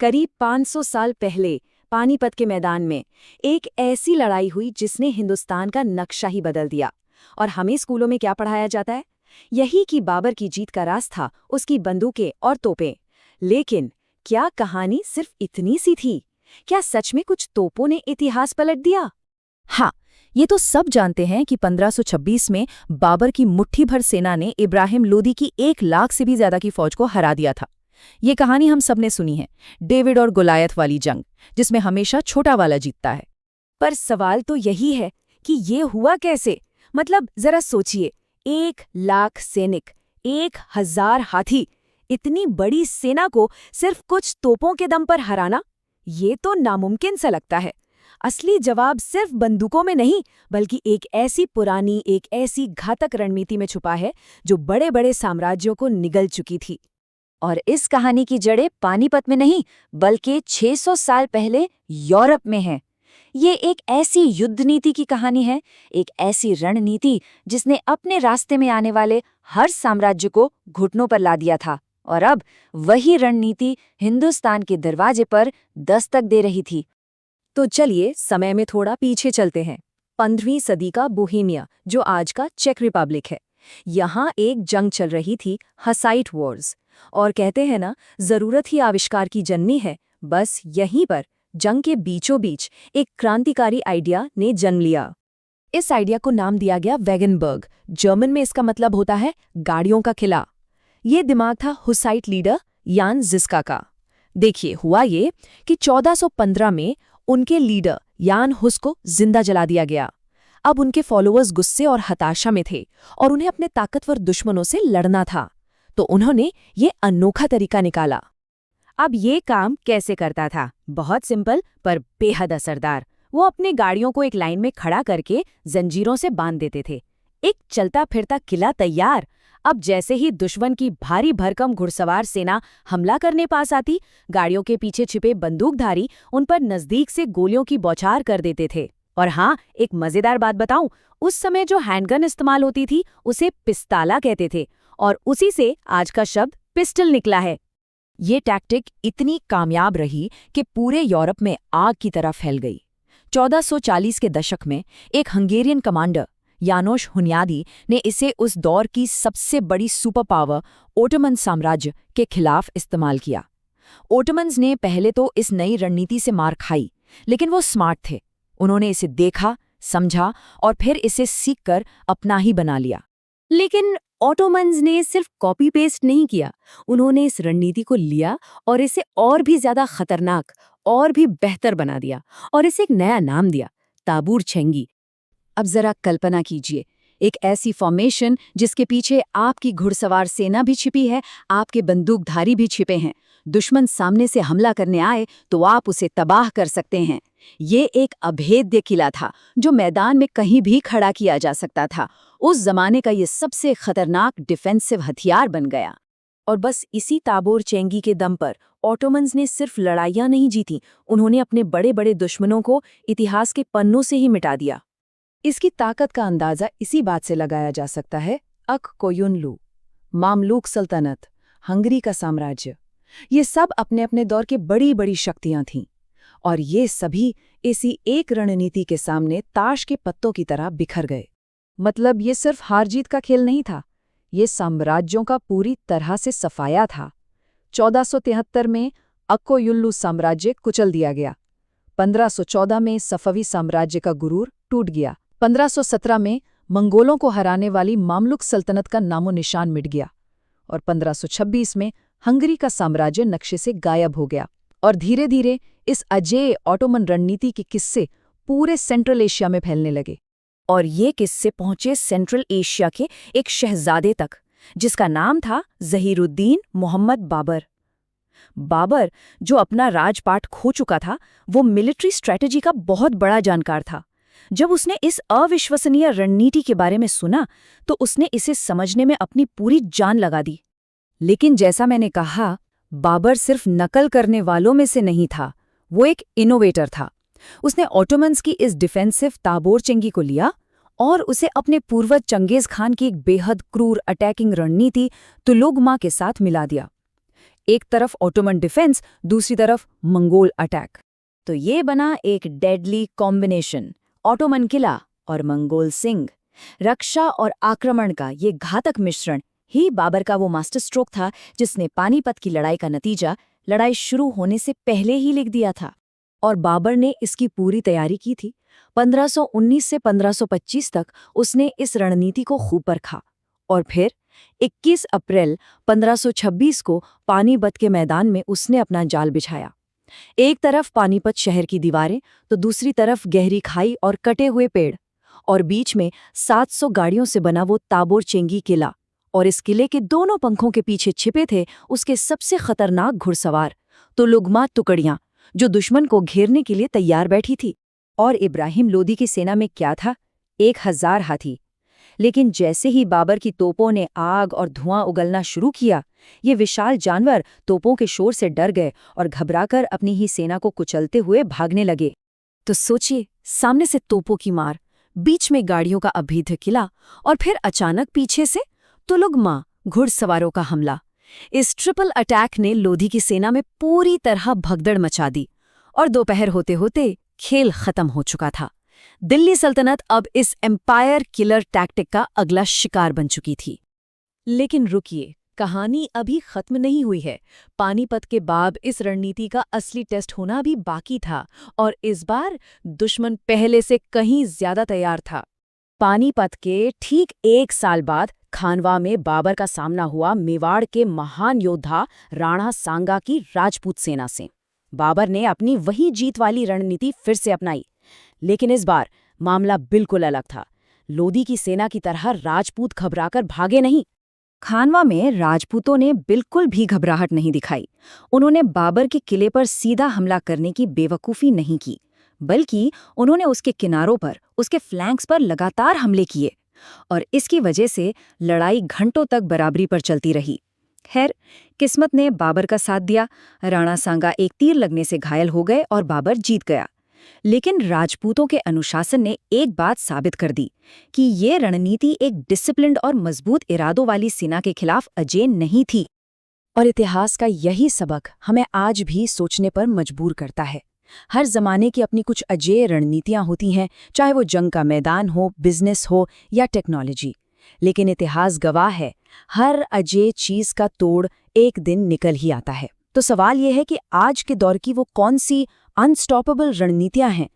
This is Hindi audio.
करीब 500 साल पहले पानीपत के मैदान में एक ऐसी लड़ाई हुई जिसने हिंदुस्तान का नक्शा ही बदल दिया। और हमें स्कूलों में क्या पढ़ाया जाता है? यही कि बाबर की जीत का राज था उसकी बंदूकें और तोपें। लेकिन क्या कहानी सिर्फ इतनी सी थी? क्या सच में कुछ तोपों ने इतिहास पलट दिया? हाँ, ये तो सब जानते हैं कि 1526 में बाबर की मुट्ठी भर सेना ने इब्राहिम लोदी की 1 लाख से भी ज्यादा की फौज को हरा दिया था। ये कहानी हम सबने सुनी है, डेविड और गोलायत वाली जंग, जिसमें हमेशा छोटा वाला जीतता है। पर सवाल तो यही है कि ये हुआ कैसे? मतलब जरा सोचिए, 1 लाख सैनिक, 1000 हाथी, इतनी बड़ी सेना को सिर्फ कुछ तोपों के दम पर हराना, ये तो नामुमकिन सा लगता है। असली जवाब सिर्फ बंदूकों में नहीं, बल्कि एक ऐसी घातक रणनीति में छुपा है जो बड़े बड़े साम्राज्यों को निगल चुकी थी। और इस कहानी की जड़ें पानीपत में नहीं, बल्कि 600 साल पहले यूरोप में है। ये एक ऐसी युद्ध नीति की कहानी है, एक ऐसी रणनीति जिसने अपने रास्ते में आने वाले हर साम्राज्य को घुटनों पर ला दिया था। और अब वही रणनीति हिंदुस्तान के दरवाजे पर दस्तक दे रही थी। तो चलिए समय में थोड़ा पीछे चलते हैं। 15वीं सदी का बोहेमिया, जो आज का चेक रिपब्लिक है। यहाँ एक जंग चल रही थी, हसाइट वॉर्स। और कहते हैं ना, जरूरत ही आविष्कार की जननी है। बस यहीं पर जंग के बीचों बीच एक क्रांतिकारी आइडिया ने जन्म लिया। इस आइडिया को नाम दिया गया वैगनबर्ग। जर्मन में इसका मतलब होता है गाड़ियों का किला। ये दिमाग था हुसाइट लीडर यान जिस्का का। देखिए, हुआ ये कि 1415 में उनके लीडर यान हुस को जिंदा जला दिया गया। अब उनके फॉलोअर्स गुस्से और हताशा में थे और उन्हें अपने ताकतवर दुश्मनों से लड़ना था। तो उन्होंने ये अनोखा तरीका निकाला। अब ये काम कैसे करता था? बहुत सिंपल पर बेहद असरदार। वो अपने गाड़ियों को एक लाइन में खड़ा करके जंजीरों से बांध देते थे। एक चलता फिरता किला तैयार। अब जैसे ही दुश्मन की भारी भरकम घुड़सवार सेना हमला करने पास आती, गाड़ियों के पीछे छिपे बंदूकधारी उन पर नजदीक से गोलियों की बौछार कर देते थे। और हाँ, एक मजेदार बात बताऊं, उस समय जो हैंडगन इस्तेमाल होती थी उसे पिस्ताला कहते थे, और उसी से आज का शब्द पिस्टल निकला है। ये टैक्टिक इतनी कामयाब रही कि पूरे यूरोप में आग की तरह फैल गई। 1440 के दशक में एक हंगेरियन कमांडर यानोश हुनयादी ने इसे उस दौर की सबसे बड़ी सुपर पावर ओटोमन साम्राज्य के खिलाफ इस्तेमाल किया। ओटोमन्स ने पहले तो इस नई रणनीति से मार खाई, लेकिन वो स्मार्ट थे। उन्होंने इसे देखा, समझा और फिर इसे सीखकर अपना ही बना लिया। लेकिन ऑटोमन्स ने सिर्फ कॉपी पेस्ट नहीं किया, उन्होंने इस रणनीति को लिया और इसे और भी ज्यादा खतरनाक और भी बेहतर बना दिया और इसे एक नया नाम दिया, ताबूर छेंगी। अब जरा कल्पना कीजिए, एक ऐसी फॉर्मेशन जिसके पीछे आपकी घुड़सवार सेना भी छिपी है, आपके बंदूकधारी भी छिपे हैं। दुश्मन सामने से हमला करने आए तो आप उसे तबाह कर सकते हैं। ये एक अभेद्य किला था जो मैदान में कहीं भी खड़ा किया जा सकता था। उस जमाने का ये सबसे खतरनाक डिफेंसिव हथियार बन गया। और बस इसी ताबोर चेंगी के दम पर ऑटोमन्स ने सिर्फ लड़ाइयां नहीं जीती, उन्होंने अपने बड़े बड़े दुश्मनों को इतिहास के पन्नों से ही मिटा दिया। इसकी ताकत का अंदाजा इसी बात से लगाया जा सकता है। कोयुनलू, मामलूक सल्तनत, हंगरी का साम्राज्य, ये सब अपने अपने दौर के बड़ी बड़ी शक्तियां थीं, और ये सभी इसी एक रणनीति के सामने ताश के पत्तों की तरह बिखर गए। मतलब ये सिर्फ हार जीत का खेल नहीं था, ये साम्राज्यों का पूरी तरह से सफाया था। 1473 में अक्कोयुल्लू साम्राज्य कुचल दिया गया। 1514 में सफवी साम्राज्य का गुरूर टूट गया। 1517 में मंगोलों को हराने वाली मामलुक सल्तनत का नामो निशान मिट गया। और 1526 में हंगरी का साम्राज्य नक्शे से गायब हो गया। और धीरे धीरे इस अजेय ऑटोमन रणनीति के किस्से पूरे सेंट्रल एशिया में फैलने लगे। और ये किस्से पहुंचे सेंट्रल एशिया के एक शहजादे तक, जिसका नाम था ज़हीरुद्दीन मोहम्मद बाबर। बाबर, जो अपना राजपाट खो चुका था, वो मिलिट्री स्ट्रेटजी का बहुत बड़ा जानकार था। जब उसने इस अविश्वसनीय रणनीति के बारे में सुना तो उसने इसे समझने में अपनी पूरी जान लगा दी। लेकिन जैसा मैंने कहा, बाबर सिर्फ नकल करने वालों में से नहीं था, वो एक इनोवेटर था। उसने ऑटोमन्स की इस डिफेंसिव ताबोर चेंगी को लिया और उसे अपने पूर्वज चंगेज खान की एक बेहद क्रूर अटैकिंग रणनीति तुलुगमा के साथ मिला दिया। एक तरफ ऑटोमन डिफेंस, दूसरी तरफ मंगोल अटैक। तो ये बना एक डेडली कॉम्बिनेशन, ऑटोमन किला और मंगोल सिंह। रक्षा और आक्रमण का ये घातक मिश्रण ही बाबर का वो मास्टर स्ट्रोक था जिसने पानीपत की लड़ाई का नतीजा लड़ाई शुरू होने से पहले ही लिख दिया था। और बाबर ने इसकी पूरी तैयारी की थी। 1519 से 1525 तक उसने इस रणनीति को खूब परखा और फिर 21 अप्रैल 1526 को पानीपत के मैदान में उसने अपना जाल बिछाया। एक तरफ पानीपत शहर की दीवारें तो दूसरी तरफ गहरी खाई और कटे हुए पेड़, और बीच में 700 गाड़ियों से बना वो ताबोर चेंगी किला। और इस किले के दोनों पंखों के पीछे छिपे थे उसके सबसे खतरनाक घुड़सवार, तो लुगमा टुकड़ियां, जो दुश्मन को घेरने के लिए तैयार बैठी थी। और इब्राहिम लोदी की सेना में क्या था? 1000 हाथी। लेकिन जैसे ही बाबर की तोपों ने आग और धुआं उगलना शुरू किया, ये विशाल जानवर तोपों के शोर से डर गए और घबराकर अपनी ही सेना को कुचलते हुए भागने लगे। तो सोचिए, सामने से तोपों की मार, बीच में गाड़ियों का अभेद्य किला, और फिर अचानक पीछे से तुलुगमा घुड़सवारों का हमला। इस ट्रिपल अटैक ने लोधी की सेना में पूरी तरह भगदड़ मचा दी और दोपहर होते होते खेल खत्म हो चुका था। दिल्ली सल्तनत अब इस एम्पायर किलर टैक्टिक का अगला शिकार बन चुकी थी। लेकिन रुकिए, कहानी अभी खत्म नहीं हुई है। पानीपत के बाद इस रणनीति का असली टेस्ट होना भी बाकी था, और इस बार दुश्मन पहले से कहीं ज्यादा तैयार था। पानीपत के ठीक 1 साल बाद खानवा में बाबर का सामना हुआ मेवाड़ के महान योद्धा राणा सांगा की राजपूत सेना से। बाबर ने अपनी वही जीत वाली रणनीति फिर से अपनाई, लेकिन इस बार मामला बिल्कुल अलग था। लोदी की सेना की तरह राजपूत घबराकर भागे नहीं। खानवा में राजपूतों ने बिल्कुल भी घबराहट नहीं दिखाई। उन्होंने बाबर के किले पर सीधा हमला करने की बेवकूफ़ी नहीं की, बल्कि उन्होंने उसके किनारों पर, उसके फ्लैंक्स पर लगातार हमले किए, और इसकी वजह से लड़ाई घंटों तक बराबरी पर चलती रही। खैर, किस्मत ने बाबर का साथ दिया। राणा सांगा एक तीर लगने से घायल हो गए और बाबर जीत गया। लेकिन राजपूतों के अनुशासन ने एक बात साबित कर दी कि ये रणनीति एक डिसिप्लिन्ड और मजबूत इरादों वाली सेना के खिलाफ अजेय नहीं थी। और इतिहास का यही सबक हमें आज भी सोचने पर मजबूर करता है। हर जमाने की अपनी कुछ अजेय रणनीतियां होती हैं, चाहे वो जंग का मैदान हो, बिजनेस हो या टेक्नोलॉजी। लेकिन इतिहास गवाह है, हर अजेय चीज का तोड़ एक दिन निकल ही आता है। तो सवाल यह है कि आज के दौर की वो कौन सी अनस्टॉपेबल रणनीतियां हैं